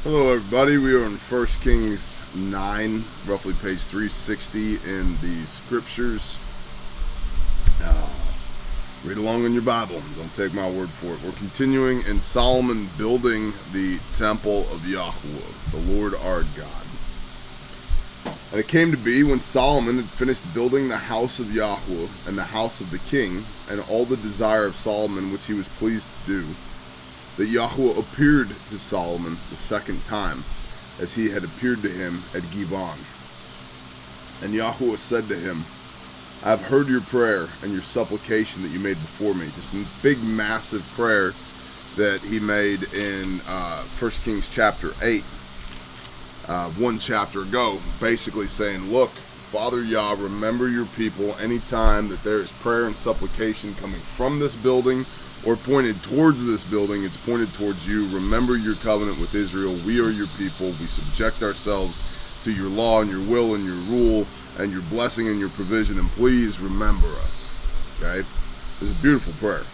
Hello everybody, we are in 1 Kings 9, roughly page 360 in the scriptures. Read along in your Bible, don't take my word for it. We're continuing in Solomon building the temple of Yahweh, the Lord our God. And it came to be when Solomon had finished building the house of Yahweh and the house of the king, and all the desire of Solomon which he was pleased to do, that Yahweh appeared to Solomon the second time, as he had appeared to him at Givon. And Yahweh said to him, I have heard your prayer and your supplication that you made before me. This big, massive prayer that he made in 1 Kings chapter 8, one chapter ago, basically saying, look, Father Yah, remember your people anytime that there is prayer and supplication coming from this building or pointed towards this building, it's pointed towards you. Remember your covenant with Israel. We are your people. We subject ourselves to your law and your will and your rule and your blessing and your provision. And please remember us. Okay? It's a beautiful prayer.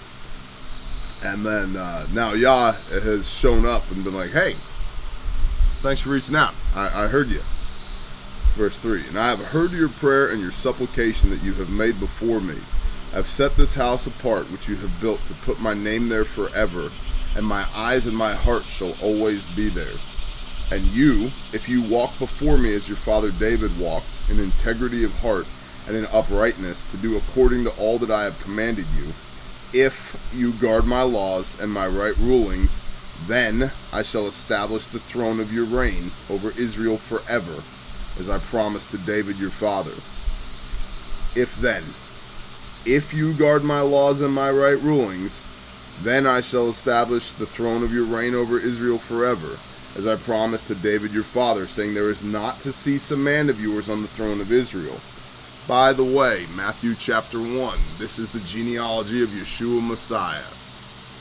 And then now Yah has shown up and been like, hey, thanks for reaching out. I heard you. Verse 3, and I have heard your prayer and your supplication that you have made before me. I have set this house apart, which you have built, to put my name there forever, and my eyes and my heart shall always be there. And you, if you walk before me as your father David walked, in integrity of heart and in uprightness, to do according to all that I have commanded you, if you guard my laws and my right rulings, then I shall establish the throne of your reign over Israel forever, as I promised to David your father. If you guard my laws and my right rulings, then I shall establish the throne of your reign over Israel forever, as I promised to David your father, saying, there is not to cease a man of yours on the throne of Israel. By the way, Matthew chapter 1, this is the genealogy of Yeshua Messiah.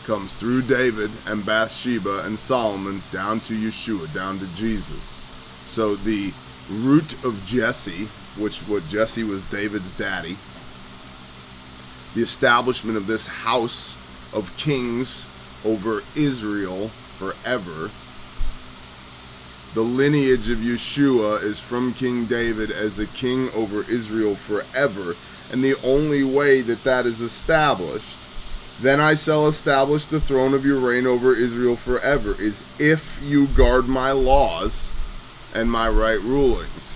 Comes through David and Bathsheba and Solomon down to Yeshua, down to Jesus. So the root of Jesse, what Jesse was David's daddy, the establishment of this house of kings over Israel forever. The lineage of Yeshua is from King David as a king over Israel forever. And the only way that that is established, then I shall establish the throne of your reign over Israel forever, is if you guard my laws and my right rulings.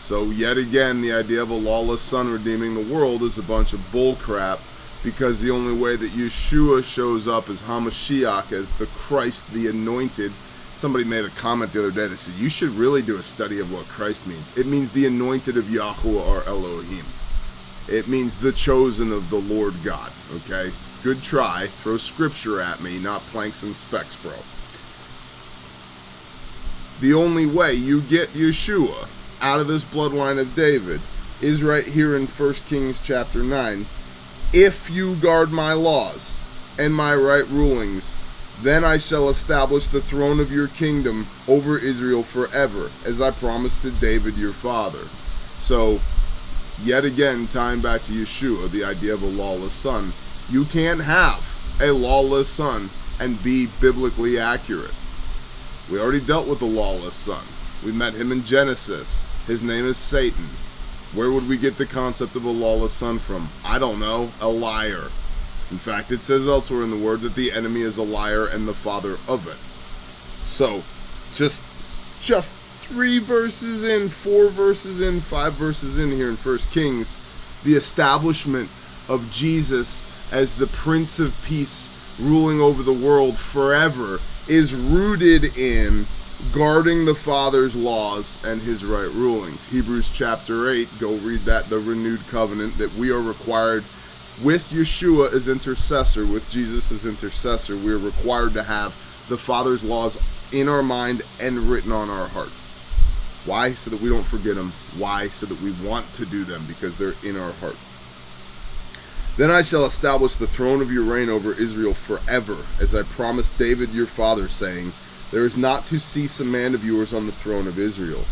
So yet again, the idea of a lawless son redeeming the world is a bunch of bull crap, because the only way that Yeshua shows up as Hamashiach, as the Christ, the anointed. Somebody made a comment the other day that said, you should really do a study of what Christ means. It means the anointed of Yahweh or Elohim. It means the chosen of the Lord God, okay? Good try. Throw scripture at me, not planks and specks, bro. The only way you get Yeshua out of this bloodline of David is right here in 1 Kings chapter 9. If you guard my laws and my right rulings, then I shall establish the throne of your kingdom over Israel forever, as I promised to David your father. So, yet again, tying back to Yeshua, the idea of a lawless son. You can't have a lawless son and be biblically accurate. We already dealt with the lawless son. We met him in Genesis. His name is Satan. Where would we get the concept of a lawless son from? I don't know. A liar. In fact, it says elsewhere in the word that the enemy is a liar and the father of it. So, just 3 verses in, 4 verses in, 5 verses in here in 1 Kings, the establishment of Jesus as the Prince of Peace ruling over the world forever is rooted in guarding the Father's laws and his right rulings. Hebrews chapter 8, go read that, the renewed covenant that we are required with Yeshua as intercessor, with Jesus as intercessor. We are required to have the Father's laws in our mind and written on our heart. Why? So that we don't forget them. Why? So that we want to do them, because they're in our heart. Then I shall establish the throne of your reign over Israel forever, as I promised David your father, saying, there is not to cease a man of yours on the throne of Israel.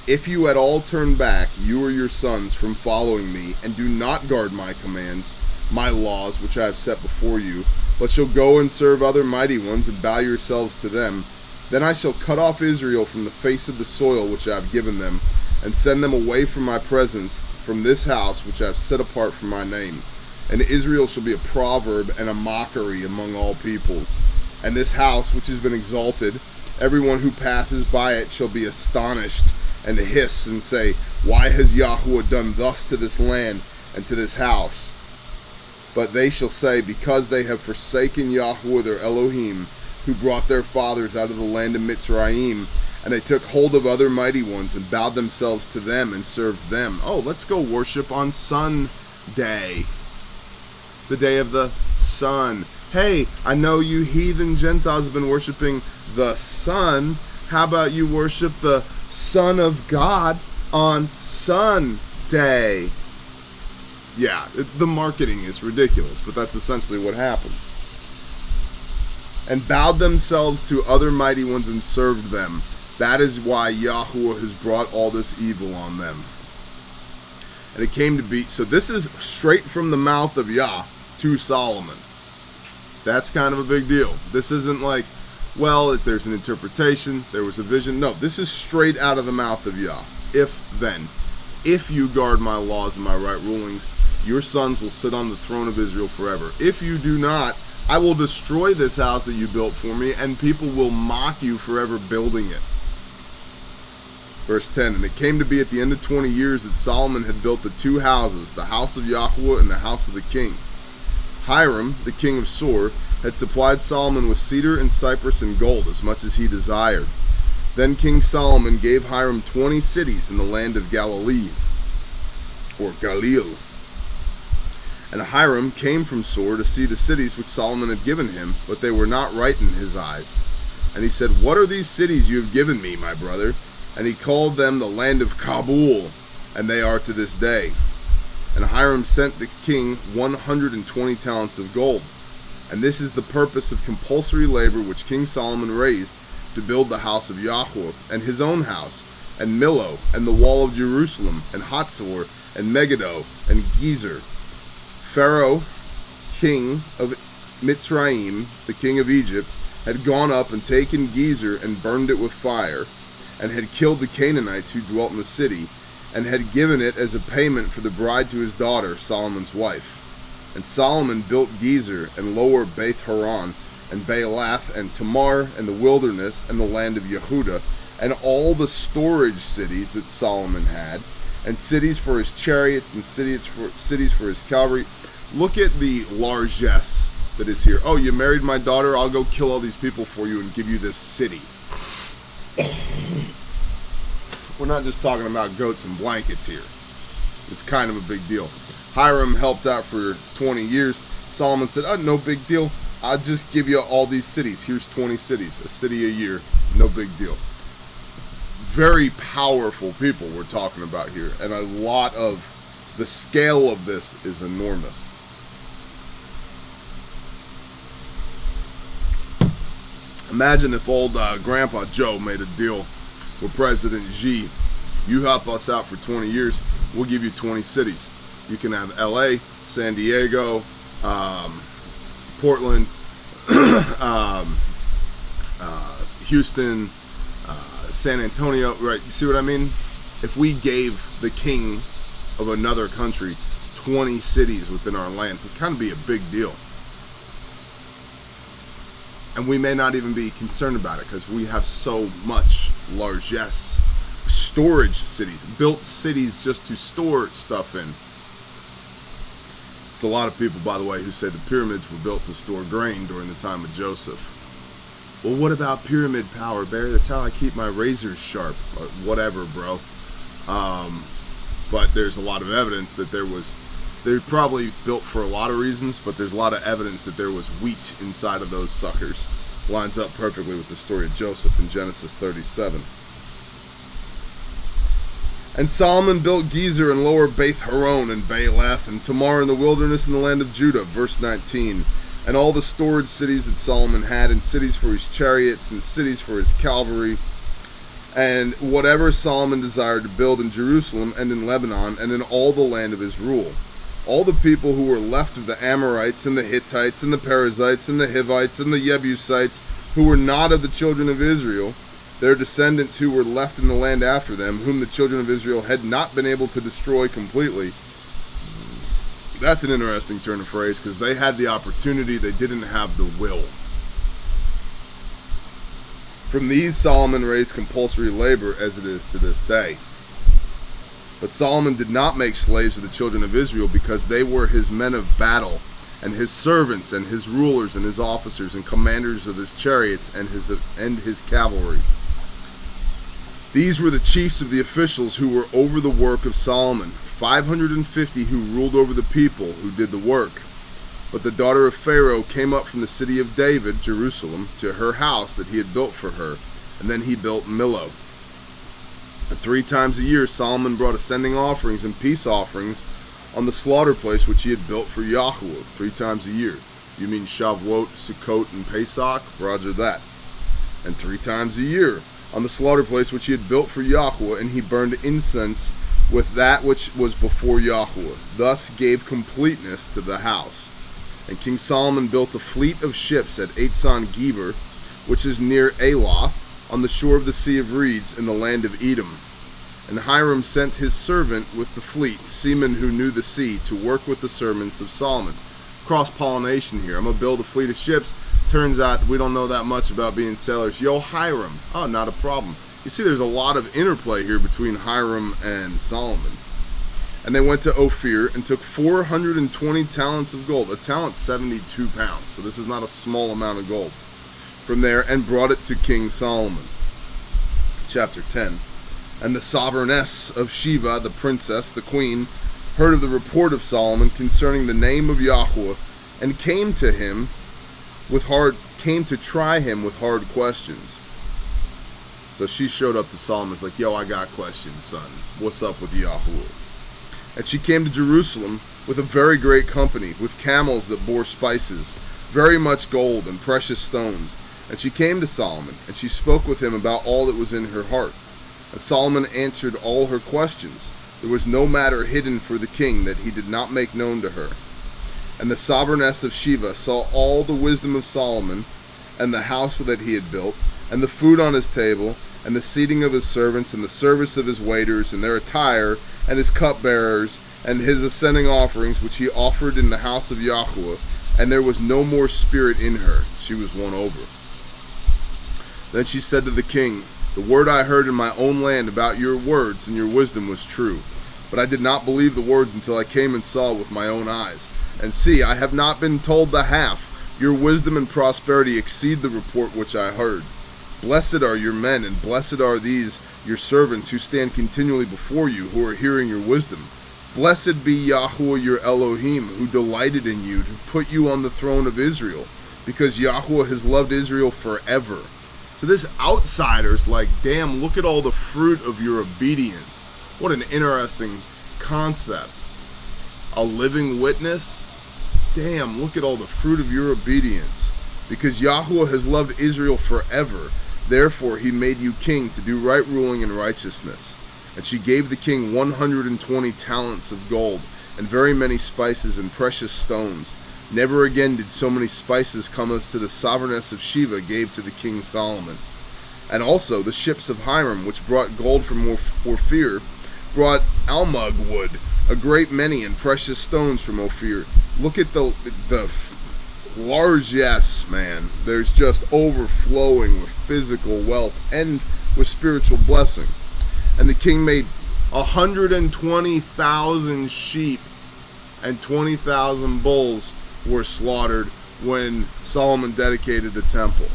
If you at all turn back, you or your sons, from following me, and do not guard my commands, my laws, which I have set before you, but shall go and serve other mighty ones and bow yourselves to them, Then I shall cut off Israel from the face of the soil which I have given them, and send them away from my presence, from this house which I have set apart for my name. And Israel shall be a proverb and a mockery among all peoples. And this house which has been exalted, everyone who passes by it shall be astonished, and hiss and say, Why has Yahweh done thus to this land and to this house? But they shall say, Because they have forsaken Yahweh their Elohim, who brought their fathers out of the land of Mitzrayim, and they took hold of other mighty ones and bowed themselves to them and served them. Oh, let's go worship on Sunday, the day of the sun. Hey, I know you heathen Gentiles have been worshiping the sun. How about you worship the Son of God on Sunday? Yeah, the marketing is ridiculous, but that's essentially what happened. And bowed themselves to other mighty ones and served them. That is why Yahweh has brought all this evil on them. And it came to be, so this is straight from the mouth of Yah to Solomon. That's kind of a big deal. This isn't like, well, if there's an interpretation, there was a vision. No, this is straight out of the mouth of Yah. If you guard my laws and my right rulings, your sons will sit on the throne of Israel forever. If you do not, I will destroy this house that you built for me, and people will mock you forever building it. Verse 10, and it came to be at the end of 20 years that Solomon had built the two houses, the house of Yahweh and the house of the king. Hiram, the king of Sor, had supplied Solomon with cedar and cypress and gold, as much as he desired. Then King Solomon gave Hiram 20 cities in the land of Galilee, or Galil. And Hiram came from Sor to see the cities which Solomon had given him, but they were not right in his eyes. And he said, What are these cities you have given me, my brother? And he called them the land of Kabul, and they are to this day. And Hiram sent the king 120 talents of gold. And this is the purpose of compulsory labor which King Solomon raised to build the house of Yahweh, and his own house, and Millo, and the wall of Jerusalem, and Hatzor, and Megiddo, and Gezer. Pharaoh, king of Mitzrayim, the king of Egypt, had gone up and taken Gezer and burned it with fire, and had killed the Canaanites who dwelt in the city, and had given it as a payment for the bride to his daughter, Solomon's wife. And Solomon built Gezer and lower Beth Horon, and Baalath, and Tamar, and the wilderness, and the land of Yehuda, and all the storage cities that Solomon had, and cities for his chariots, and cities for his cavalry. Look at the largesse that is here. Oh, you married my daughter? I'll go kill all these people for you and give you this city. We're not just talking about goats and blankets here. It's kind of a big deal. Hiram helped out for 20 years. Solomon said, oh, no big deal. I'll just give you all these cities. Here's 20 cities, a city a year. No big deal. Very powerful people we're talking about here. And a lot of the scale of this is enormous. Imagine if old Grandpa Joe made a deal with President Xi. You help us out for 20 years, we'll give you 20 cities. You can have LA, San Diego, Portland, Houston, San Antonio, right? You see what I mean? If we gave the king of another country 20 cities within our land, it would kind of be a big deal. And we may not even be concerned about it because we have so much largesse. Storage cities, built cities just to store stuff in. It's a lot of people, by the way, who say the pyramids were built to store grain during the time of Joseph. Well, what about pyramid power, Barry? That's how I keep my razors sharp. Or whatever, bro. But there's a lot of evidence that they're probably built for a lot of reasons, but there's a lot of evidence that there was wheat inside of those suckers. Lines up perfectly with the story of Joseph in Genesis 37. And Solomon built Gezer and lower Beth Horon and Baalath and Tamar in the wilderness in the land of Judah. Verse 19. And all the storage cities that Solomon had, and cities for his chariots, and cities for his cavalry, and whatever Solomon desired to build in Jerusalem and in Lebanon and in all the land of his rule. All the people who were left of the Amorites and the Hittites and the Perizzites and the Hivites and the Jebusites who were not of the children of Israel, their descendants who were left in the land after them, whom the children of Israel had not been able to destroy completely. That's an interesting turn of phrase, because they had the opportunity, they didn't have the will. From these Solomon raised compulsory labor, as it is to this day. But Solomon did not make slaves of the children of Israel, because they were his men of battle, and his servants, and his rulers, and his officers, and commanders of his chariots, and his cavalry. These were the chiefs of the officials who were over the work of Solomon, 550 who ruled over the people who did the work. But the daughter of Pharaoh came up from the city of David, Jerusalem, to her house that he had built for her, and then he built Millo. And 3 times a year Solomon brought ascending offerings and peace offerings on the slaughter place which he had built for Yahweh. 3 times a year. You mean Shavuot, Sukkot, and Pesach? Roger that. And 3 times a year on the slaughter place which he had built for Yahweh, and he burned incense with that which was before Yahweh, thus gave completeness to the house. And King Solomon built a fleet of ships at Eitzon Geber, which is near Aloth, on the shore of the Sea of Reeds, in the land of Edom. And Hiram sent his servant with the fleet, seamen who knew the sea, to work with the servants of Solomon. Cross-pollination here. I'm going to build a fleet of ships. Turns out we don't know that much about being sailors. Yo, Hiram. Oh, not a problem. You see, there's a lot of interplay here between Hiram and Solomon. And they went to Ophir and took 420 talents of gold. A talent's 72 pounds, so this is not a small amount of gold. From there, and brought it to King Solomon. Chapter 10. And the sovereigness of Sheba, the princess, the queen, heard of the report of Solomon concerning the name of Yahweh, and came to try him with hard questions. So she showed up to Solomon, was like, yo, I got questions, son. What's up with Yahweh? And she came to Jerusalem with a very great company, with camels that bore spices, very much gold and precious stones. And she came to Solomon, and she spoke with him about all that was in her heart. And Solomon answered all her questions. There was no matter hidden for the king that he did not make known to her. And the sovereigness of Sheba saw all the wisdom of Solomon, and the house that he had built, and the food on his table, and the seating of his servants, and the service of his waiters, and their attire, and his cupbearers, and his ascending offerings, which he offered in the house of Yahweh, and there was no more spirit in her. She was won over. Then she said to the king, the word I heard in my own land about your words and your wisdom was true. But I did not believe the words until I came and saw with my own eyes. And see, I have not been told the half. Your wisdom and prosperity exceed the report which I heard. Blessed are your men, and blessed are these your servants who stand continually before you, who are hearing your wisdom. Blessed be Yahweh your Elohim, who delighted in you, to put you on the throne of Israel, because Yahweh has loved Israel forever. So this outsider's like, damn, look at all the fruit of your obedience. What an interesting concept. A living witness? Damn, look at all the fruit of your obedience. Because Yahweh has loved Israel forever, therefore he made you king to do right ruling and righteousness. And she gave the king 120 talents of gold, and very many spices and precious stones. Never again did so many spices come as to the sovereigness of Sheba gave to the king Solomon. And also the ships of Hiram, which brought gold from Ophir, brought almug wood, a great many, and precious stones from Ophir. Look at the largesse, man. There's just overflowing with physical wealth and with spiritual blessing. And the king made 120,000 sheep and 20,000 bulls were slaughtered when Solomon dedicated the temple.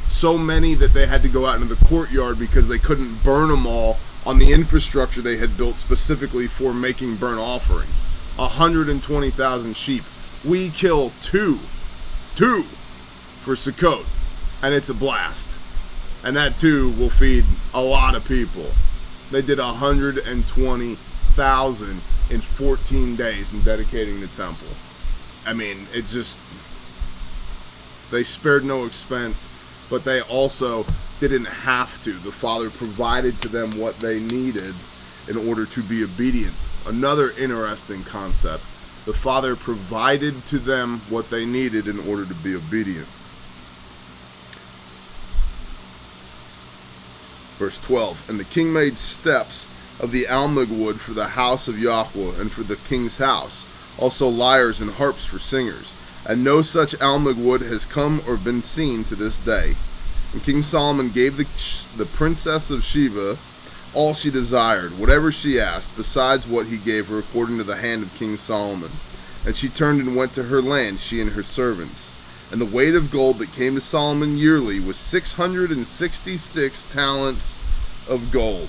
So many that they had to go out into the courtyard because they couldn't burn them all on the infrastructure they had built specifically for making burnt offerings. 120,000 sheep. We kill two for Sukkot, and it's a blast. And that 2 will feed a lot of people. They did 120,000 in 14 days in dedicating the temple. I mean, it just, they spared no expense, but they also didn't have to. The Father provided to them what they needed in order to be obedient. Another interesting concept. The Father provided to them what they needed in order to be obedient. Verse 12, and the king made steps of the almug wood for the house of Yahweh and for the king's house, also lyres and harps for singers. And no such almug wood has come or been seen to this day. And King Solomon gave the princess of Sheba all she desired, whatever she asked, besides what he gave her according to the hand of King Solomon. And she turned and went to her land, she and her servants. And the weight of gold that came to Solomon yearly was 666 talents of gold.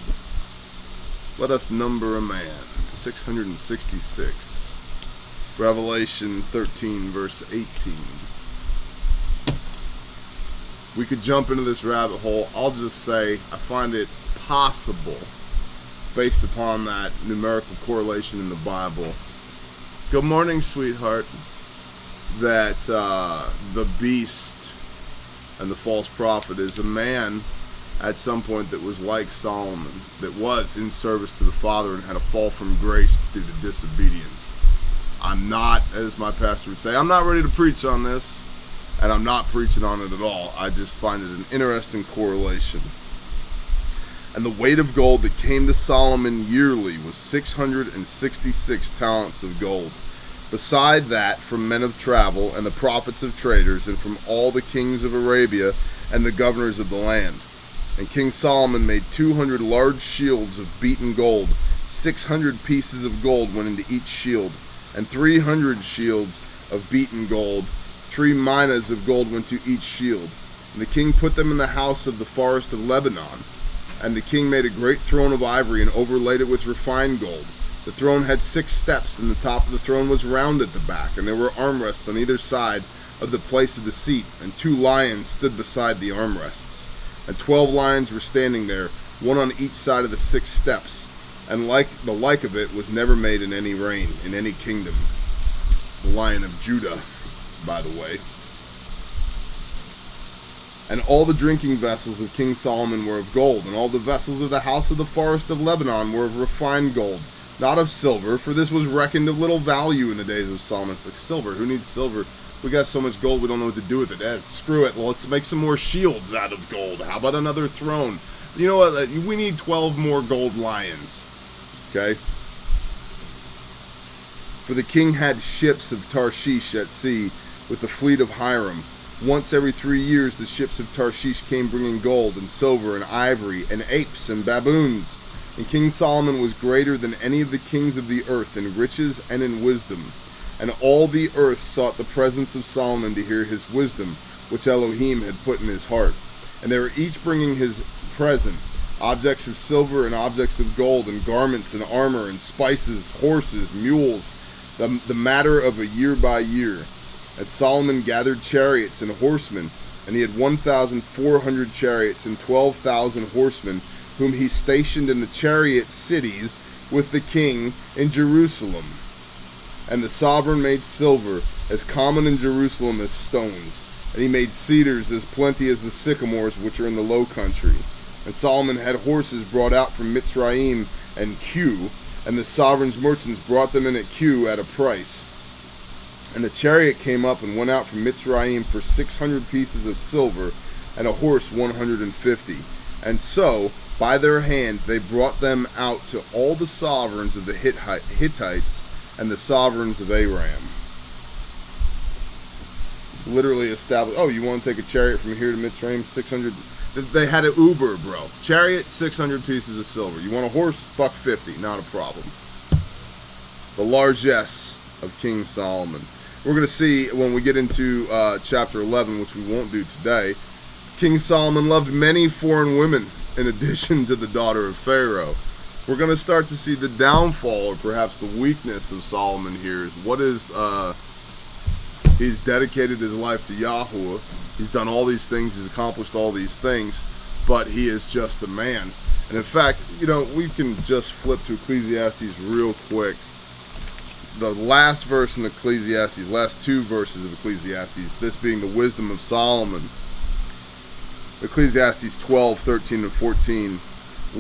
Let us number a man. 666. Revelation 13, verse 18. We could jump into this rabbit hole. I'll just say I find it possible, based upon that numerical correlation in the Bible. Good morning, sweetheart. That the beast and the false prophet is a man at some point that was like Solomon, that was in service to the Father and had a fall from grace due to disobedience. I'm not, as my pastor would say, I'm not ready to preach on this, and I'm not preaching on it at all. I just find it an interesting correlation. And the weight of gold that came to Solomon yearly was 666 talents of gold. Beside that, from men of travel and the prophets of traders, and from all the kings of Arabia and the governors of the land. And King Solomon made 200 large shields of beaten gold. 600 pieces of gold went into each shield, and 300 shields of beaten gold. 3 minas of gold went to each shield. And the king put them in the house of the forest of Lebanon. And the king made a great throne of ivory and overlaid it with refined gold. The throne had 6 steps, and the top of the throne was round at the back, and there were armrests on either side of the place of the seat, and 2 lions stood beside the armrests. And 12 lions were standing there, one on each side of the 6 steps, and the like of it was never made in any reign, in any kingdom. The Lion of Judah, by the way. And all the drinking vessels of King Solomon were of gold, and all the vessels of the house of the forest of Lebanon were of refined gold, not of silver, for this was reckoned of little value in the days of Solomon. It's like, silver, who needs silver? We got so much gold we don't know what to do with it. Screw it, well, let's make some more shields out of gold. How about another throne? You know what, we need 12 more gold lions. Okay? For the king had ships of Tarshish at sea with the fleet of Hiram. Once every 3 years the ships of Tarshish came bringing gold and silver and ivory and apes and baboons. And King Solomon was greater than any of the kings of the earth in riches and in wisdom. And all the earth sought the presence of Solomon to hear his wisdom, which Elohim had put in his heart. And they were each bringing his present, objects of silver and objects of gold, and garments and armor and spices, horses, mules, the matter of a year by year. And Solomon gathered chariots and horsemen, and he had 1,400 chariots and 12,000 horsemen, whom he stationed in the chariot cities with the king in Jerusalem. And the sovereign made silver as common in Jerusalem as stones, and he made cedars as plenty as the sycamores which are in the low country. And Solomon had horses brought out from Mitzrayim and Q, and the sovereign's merchants brought them in at Q at a price. And the chariot came up and went out from Mitzrayim for 600 pieces of silver, and a horse 150. And so, by their hand, they brought them out to all the sovereigns of the Hittites and the sovereigns of Aram. Literally established. Oh, you want to take a chariot from here to Mitzrayim? 600. They had an Uber, bro. Chariot, 600 pieces of silver. You want a horse? $150. Not a problem. The largesse of King Solomon. We're going to see when we get into chapter 11, which we won't do today. King Solomon loved many foreign women in addition to the daughter of Pharaoh. We're going to start to see the downfall, or perhaps the weakness of Solomon here. He's dedicated his life to Yahweh. He's done all these things. He's accomplished all these things. But he is just a man. And in fact, we can just flip to Ecclesiastes real quick. The last verse in Ecclesiastes, last 2 verses of Ecclesiastes, this being the wisdom of Solomon. Ecclesiastes 12, 13, and 14.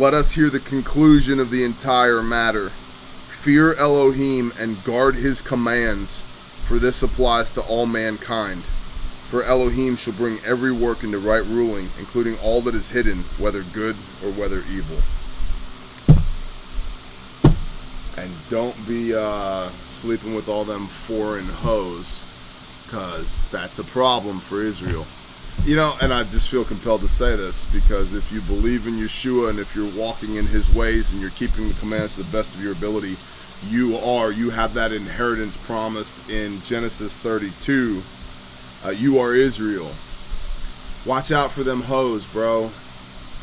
Let us hear the conclusion of the entire matter. Fear Elohim and guard his commands, for this applies to all mankind. For Elohim shall bring every work into right ruling, including all that is hidden, whether good or whether evil. And don't be sleeping with all them foreign hoes, because that's a problem for Israel. You know, and I just feel compelled to say this, because if you believe in Yeshua and if you're walking in his ways and you're keeping the commands to the best of your ability, you have that inheritance promised in Genesis 32. You are Israel. Watch out for them hoes, bro.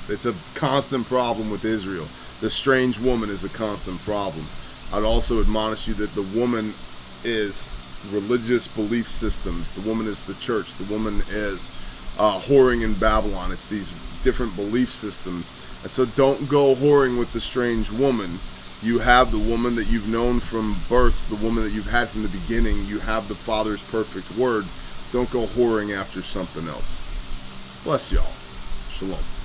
It's a constant problem with Israel. The strange woman is a constant problem. I'd also admonish you that the woman is religious belief systems. The woman is the church. The woman is whoring in Babylon. It's these different belief systems. And so don't go whoring with the strange woman. You have the woman that you've known from birth, the woman that you've had from the beginning. You have the Father's perfect word. Don't go whoring after something else. Bless y'all. Shalom.